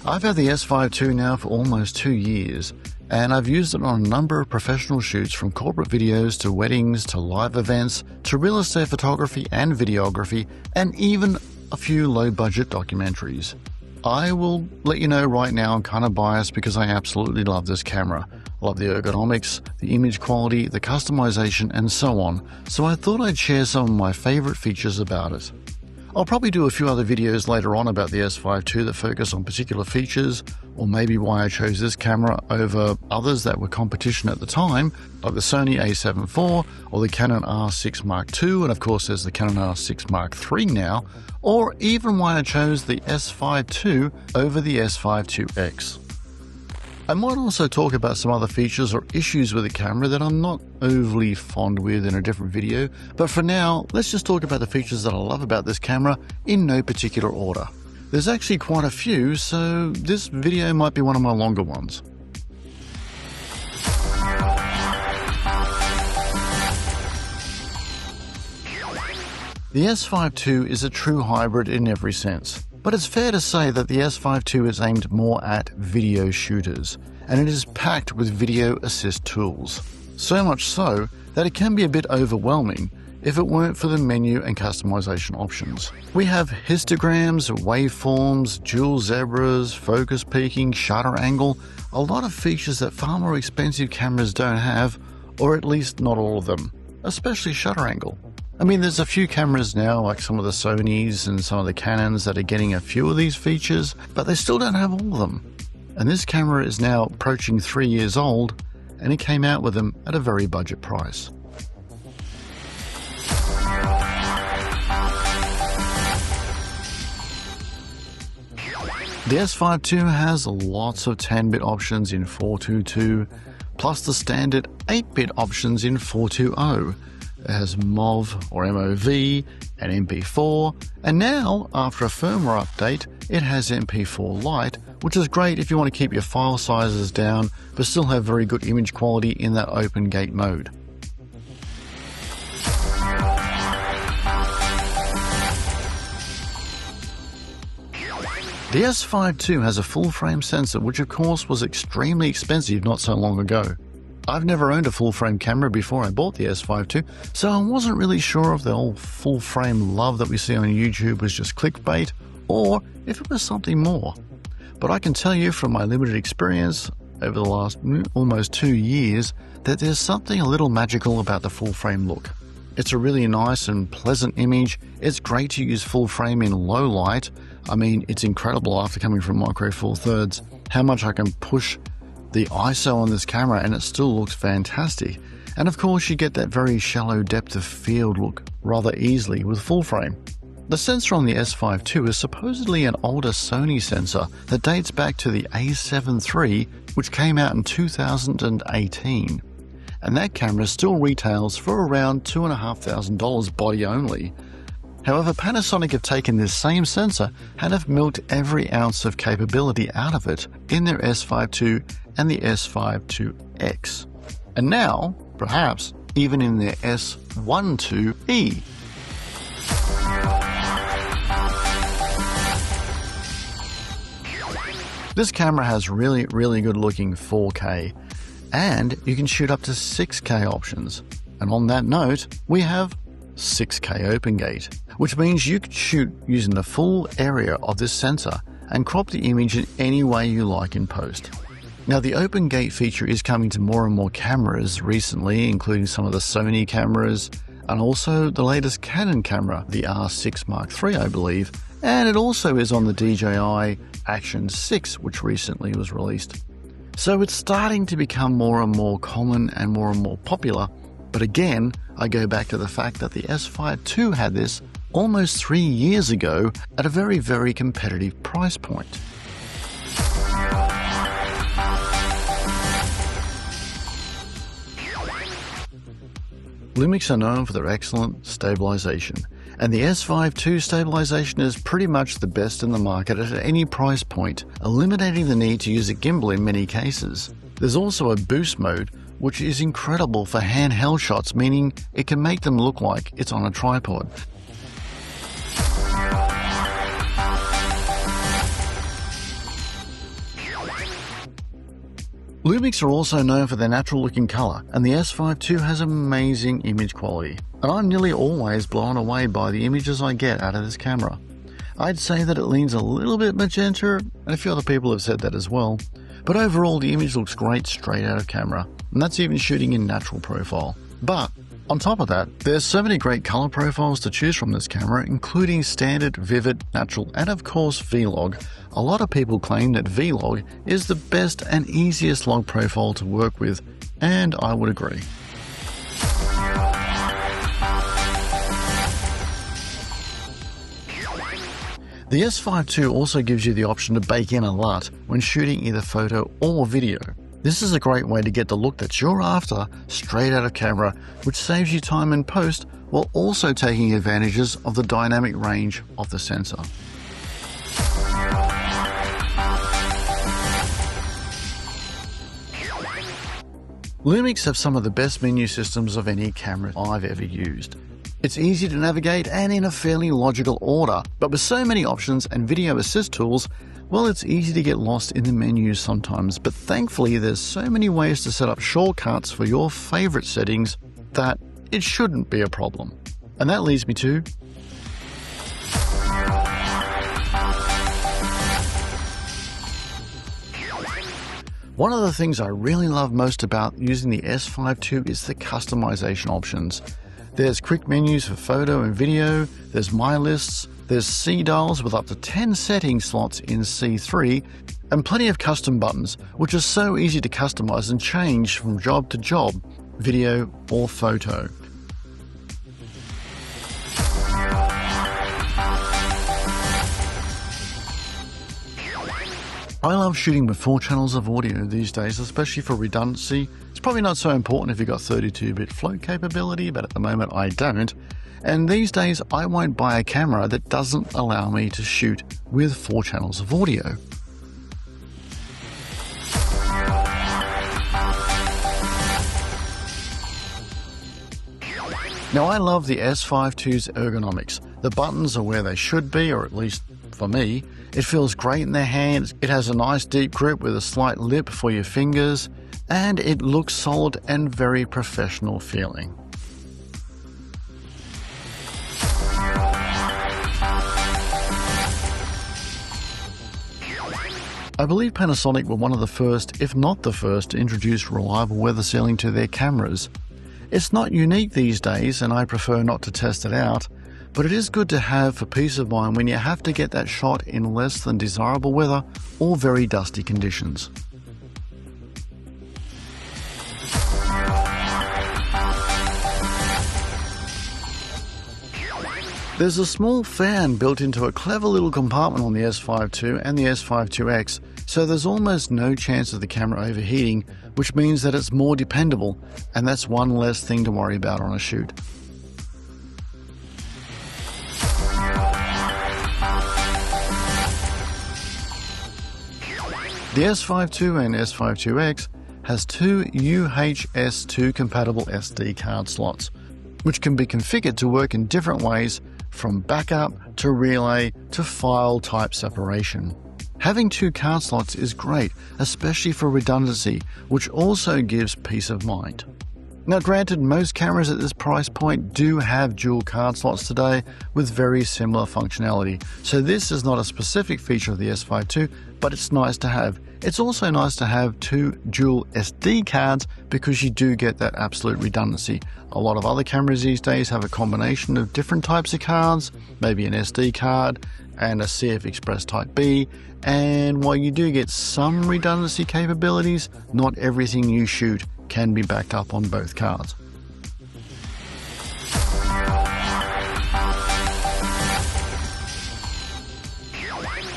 I've had the S5II now for almost 2 years, and I've used it on a number of professional shoots, from corporate videos to weddings to live events to real estate photography and videography, and even a few low-budget documentaries. I will let you know right now I'm kind of biased because I absolutely love this camera. I love the ergonomics, the image quality, the customization, and so on, so I thought I'd share some of my favorite features about it. I'll probably do a few other videos later on about the S5II that focus on particular features, or maybe why I chose this camera over others that were competition at the time, like the Sony a7 IV or the Canon R6 Mark II, and of course there's the Canon R6 Mark III now, or even why I chose the S5II over the S5IIX. I might also talk about some other features or issues with the camera that I'm not overly fond with in a different video, but for now, let's just talk about the features that I love about this camera in no particular order. There's actually quite a few, so this video might be one of my longer ones. The S5II is a true hybrid in every sense. But it's fair to say that the S5II is aimed more at video shooters, and it is packed with video assist tools. So much so that it can be a bit overwhelming if it weren't for the menu and customization options. We have histograms, waveforms, dual zebras, focus peaking, shutter angle, a lot of features that far more expensive cameras don't have, or at least not all of them, especially shutter angle. I mean, there's a few cameras now, like some of the Sonys and some of the Canons, that are getting a few of these features, but they still don't have all of them. And this camera is now approaching 3 years old, and it came out with them at a very budget price. The S5II has lots of 10-bit options in 422, plus the standard 8-bit options in 420. It has MOV or MOV and MP4, and now, after a firmware update, it has MP4 Lite, which is great if you want to keep your file sizes down but still have very good image quality in that open gate mode. The S5II has a full-frame sensor, which of course was extremely expensive not so long ago. I've never owned a full-frame camera before I bought the S5II, so I wasn't really sure if the old full-frame love that we see on YouTube was just clickbait, or if it was something more. But I can tell you from my limited experience over the last almost 2 years that there's something a little magical about the full-frame look. It's a really nice and pleasant image. It's great to use full-frame in low light. I mean, it's incredible after coming from Micro Four Thirds how much I can push the ISO on this camera and it still looks fantastic. And of course you get that very shallow depth of field look rather easily with full frame. The sensor on the S5II is supposedly an older Sony sensor that dates back to the a7 III, which came out in 2018. And that camera still retails for around $2,500 body only. However, Panasonic have taken this same sensor and have milked every ounce of capability out of it in their S5II and the S5IIX. And now, perhaps, even in their S12E. This camera has really good looking 4K, and you can shoot up to 6K options. And on that note, we have 6K open gate, which means you can shoot using the full area of this sensor and crop the image in any way you like in post. Now, the open gate feature is coming to more and more cameras recently, including some of the Sony cameras and also the latest Canon camera, the R6 Mark III, I believe, and it also is on the DJI Action 6, which recently was released. So it's starting to become more and more common and more popular. But again, I go back to the fact that the S5II had this almost 3 years ago at a very competitive price point. Lumix are known for their excellent stabilization, and the S5II stabilization is pretty much the best in the market at any price point, eliminating the need to use a gimbal in many cases. There's also a boost mode, which is incredible for handheld shots, meaning it can make them look like it's on a tripod. Lumix are also known for their natural looking colour, and the S5II has amazing image quality, and I'm nearly always blown away by the images I get out of this camera. I'd say that it leans a little bit magenta, and a few other people have said that as well, but overall the image looks great straight out of camera, and that's even shooting in natural profile. But on top of that, there's so many great colour profiles to choose from this camera, including standard, vivid, natural, and of course Vlog. A lot of people claim that Vlog is the best and easiest log profile to work with, and I would agree. The S5II also gives you the option to bake in a LUT when shooting either photo or video. This is a great way to get the look that you're after straight out of camera, which saves you time in post while also taking advantages of the dynamic range of the sensor. Lumix have some of the best menu systems of any camera I've ever used. It's easy to navigate and in a fairly logical order, but with so many options and video assist tools, well, it's easy to get lost in the menus sometimes, but thankfully there's so many ways to set up shortcuts for your favorite settings that it shouldn't be a problem. And that leads me to one of the things I really love most about using the S5II is the customization options. There's quick menus for photo and video, there's My Lists, there's C dials with up to 10 setting slots in C3, and plenty of custom buttons, which are so easy to customize and change from job to job, video or photo. I love shooting with 4 channels of audio these days, especially for redundancy. It's probably not so important if you've got 32-bit float capability, but at the moment I don't. And these days I won't buy a camera that doesn't allow me to shoot with 4 channels of audio. Now I love the S5II's ergonomics. The buttons are where they should be, or at least for me. It feels great in the hand, it has a nice deep grip with a slight lip for your fingers, and it looks solid and very professional feeling. I believe Panasonic were one of the first, if not the first, to introduce reliable weather sealing to their cameras. It's not unique these days, and I prefer not to test it out, but it is good to have for peace of mind when you have to get that shot in less than desirable weather or very dusty conditions. There's a small fan built into a clever little compartment on the S5II and the S5IIX, so there's almost no chance of the camera overheating, which means that it's more dependable, and that's one less thing to worry about on a shoot. The S5II and S5IIX has 2 UHS-2 compatible SD card slots, which can be configured to work in different ways, from backup to relay to file type separation. Having 2 card slots is great, especially for redundancy, which also gives peace of mind. Now granted, most cameras at this price point do have dual card slots today with very similar functionality, so this is not a specific feature of the S5II, but it's nice to have. It's also nice to have 2 dual SD cards because you do get that absolute redundancy. A lot of other cameras these days have a combination of different types of cards, maybe an SD card and a CF Express Type B, and while you do get some redundancy capabilities, not everything you shoot can be backed up on both cards.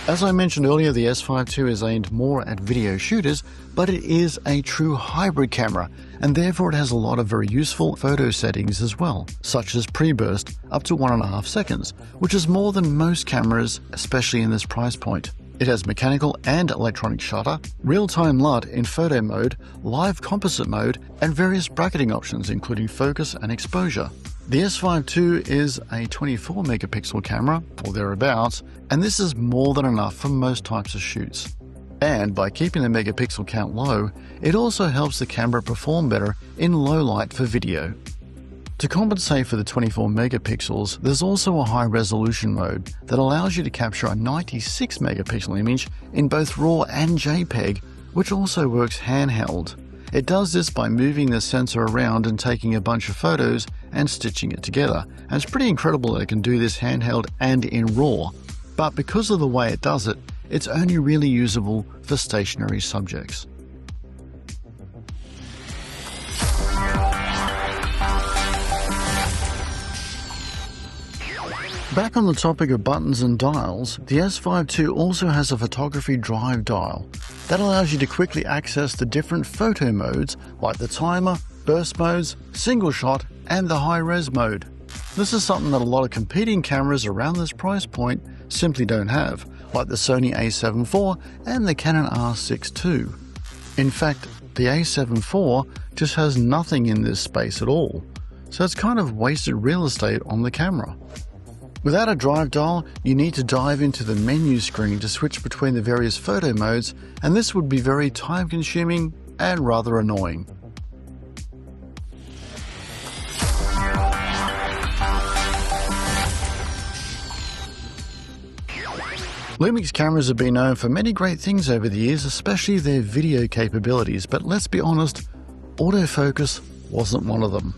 As I mentioned earlier, the S5II is aimed more at video shooters, but it is a true hybrid camera, and therefore it has a lot of very useful photo settings as well, such as pre-burst up to 1.5 seconds, which is more than most cameras, especially in this price point. It has mechanical and electronic shutter, real-time LUT in photo mode, live composite mode, and various bracketing options including focus and exposure. The S5II is a 24 megapixel camera, or thereabouts, and this is more than enough for most types of shoots. And by keeping the megapixel count low, it also helps the camera perform better in low light for video. To compensate for the 24 megapixels, there's also a high resolution mode that allows you to capture a 96 megapixel image in both RAW and JPEG, which also works handheld. It does this by moving the sensor around and taking a bunch of photos and stitching it together, and it's pretty incredible that it can do this handheld and in RAW. But because of the way it does it, it's only really usable for stationary subjects. Back on the topic of buttons and dials, the S5II also has a photography drive dial that allows you to quickly access the different photo modes like the timer, burst modes, single shot, and the high-res mode. This is something that a lot of competing cameras around this price point simply don't have, like the Sony a7 IV and the Canon R6 II. In fact, the a7 IV just has nothing in this space at all, so it's kind of wasted real estate on the camera. Without a drive dial, you need to dive into the menu screen to switch between the various photo modes, and this would be very time-consuming and rather annoying. Lumix cameras have been known for many great things over the years, especially their video capabilities, but let's be honest, autofocus wasn't one of them.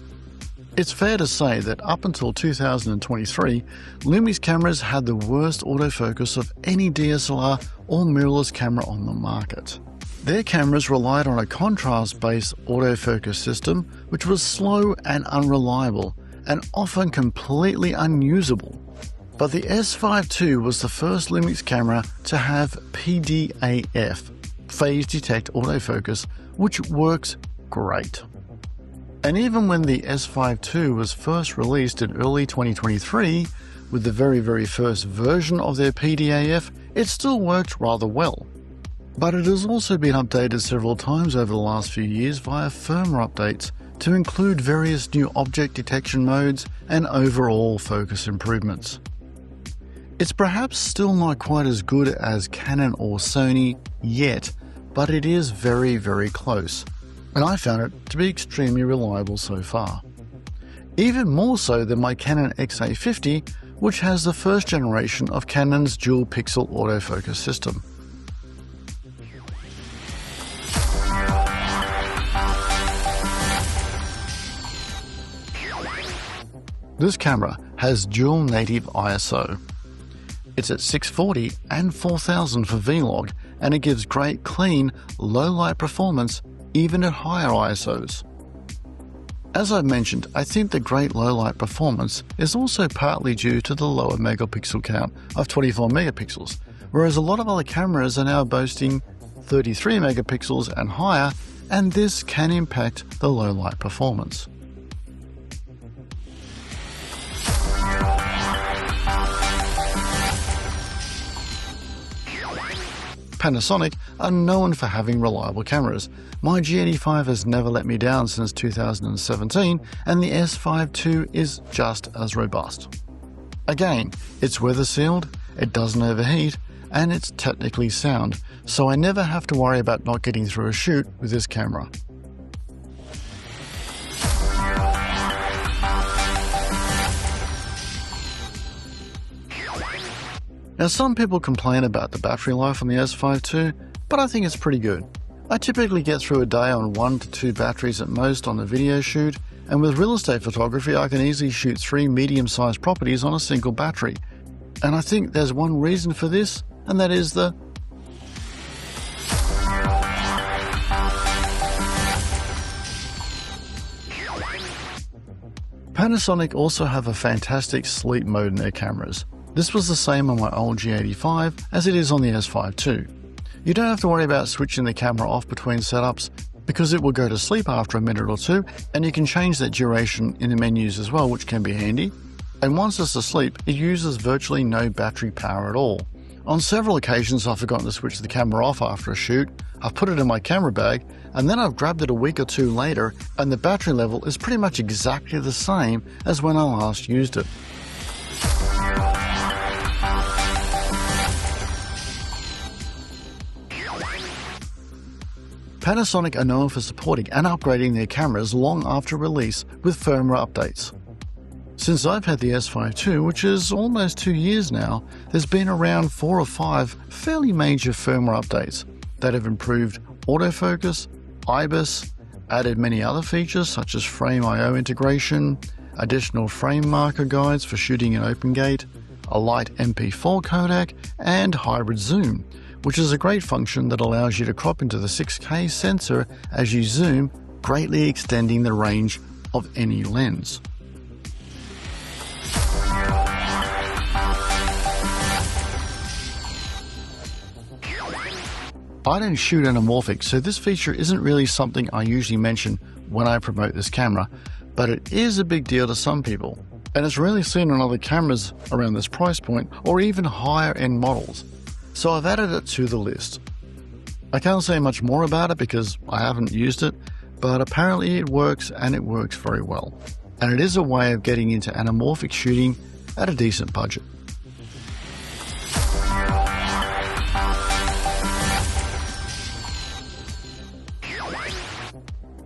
It's fair to say that up until 2023, Lumix cameras had the worst autofocus of any DSLR or mirrorless camera on the market. Their cameras relied on a contrast-based autofocus system which was slow and unreliable, and often completely unusable. But the S5II was the first Lumix camera to have PDAF, Phase Detect Autofocus, which works great. And even when the S5II was first released in early 2023, with the very first version of their PDAF, it still worked rather well. But it has also been updated several times over the last few years via firmware updates to include various new object detection modes and overall focus improvements. It's perhaps still not quite as good as Canon or Sony yet, but it is very close, and I found it to be extremely reliable so far. Even more so than my Canon XA50, which has the first generation of Canon's dual pixel autofocus system. This camera has dual native ISO. It's at 640 and 4000 for Vlog, and it gives great clean, low light performance even at higher ISOs. As I've mentioned, I think the great low light performance is also partly due to the lower megapixel count of 24 megapixels, whereas a lot of other cameras are now boasting 33 megapixels and higher, and this can impact the low light performance. Panasonic are known for having reliable cameras. My G85 has never let me down since 2017, and the S5II is just as robust. Again, it's weather sealed, it doesn't overheat, and it's technically sound, so I never have to worry about not getting through a shoot with this camera. Now, some people complain about the battery life on the S5II, but I think it's pretty good. I typically get through a day on 1 to 2 batteries at most on a video shoot, and with real estate photography I can easily shoot 3 medium-sized properties on a single battery. And I think there's one reason for this, and that is the Panasonic also have a fantastic sleep mode in their cameras. This was the same on my old G85 as it is on the S5II. You don't have to worry about switching the camera off between setups because it will go to sleep after a minute or two, and you can change that duration in the menus as well, which can be handy. And once it's asleep, it uses virtually no battery power at all, On several occasions I've forgotten to switch the camera off after a shoot, I've put it in my camera bag, and then I've grabbed it a week or two later and the battery level is pretty much exactly the same as when I last used it. Panasonic are known for supporting and upgrading their cameras long after release with firmware updates. Since I've had the S5II, which is almost 2 years now, there's been around 4 or 5 fairly major firmware updates that have improved autofocus, IBIS, added many other features such as frame I/O integration, additional frame marker guides for shooting in open gate, a light MP4 codec, and hybrid zoom, which is a great function that allows you to crop into the 6K sensor as you zoom, greatly extending the range of any lens. I don't shoot anamorphic, so this feature isn't really something I usually mention when I promote this camera, but it is a big deal to some people, and it's rarely seen on other cameras around this price point or even higher end models, so I've added it to the list. I can't say much more about it because I haven't used it, but apparently it works and it works very well, and it is a way of getting into anamorphic shooting at a decent budget.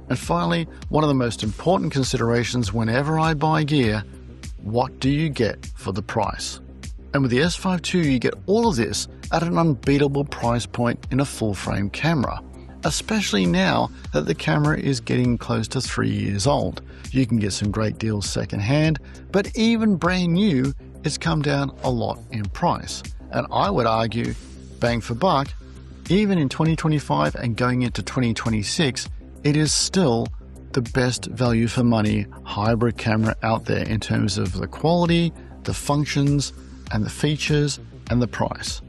And finally, one of the most important considerations whenever I buy gear, what do you get for the price? And with the S5II you get all of this at an unbeatable price point in a full-frame camera, especially now that the camera is getting close to 3 years old. You can get some great deals second-hand, but even brand new, it's come down a lot in price. And I would argue, bang for buck, even in 2025 and going into 2026, it is still the best value for money hybrid camera out there in terms of the quality, the functions, and the features, and the price.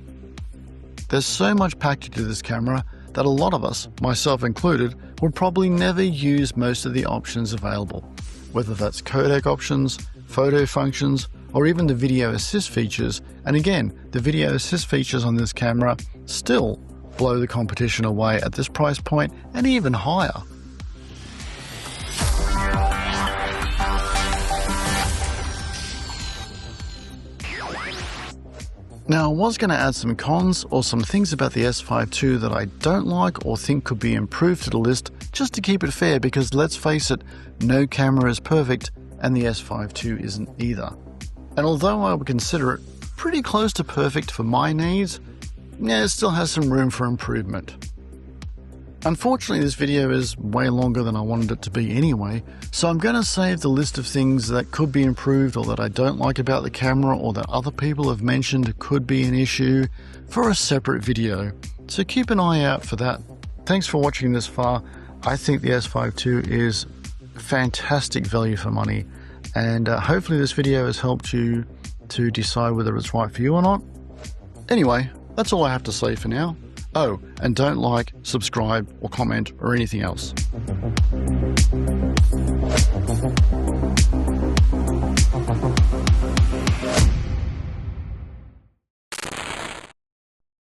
There's so much packed into this camera that a lot of us, myself included, would probably never use most of the options available, whether that's codec options, photo functions, or even the video assist features. And again, the video assist features on this camera still blow the competition away at this price point and even higher. Now, I was going to add some cons or some things about the S5II that I don't like or think could be improved to the list just to keep it fair, because let's face it, no camera is perfect and the S5II isn't either. And although I would consider it pretty close to perfect for my needs, yeah, it still has some room for improvement. Unfortunately, this video is way longer than I wanted it to be anyway, so I'm going to save the list of things that could be improved or that I don't like about the camera or that other people have mentioned could be an issue for a separate video, so keep an eye out for that. Thanks for watching this far. I think the S5II is fantastic value for money, and hopefully this video has helped you to decide whether it's right for you or not. Anyway, that's all I have to say for now. Oh, and don't like, subscribe, or comment, or anything else.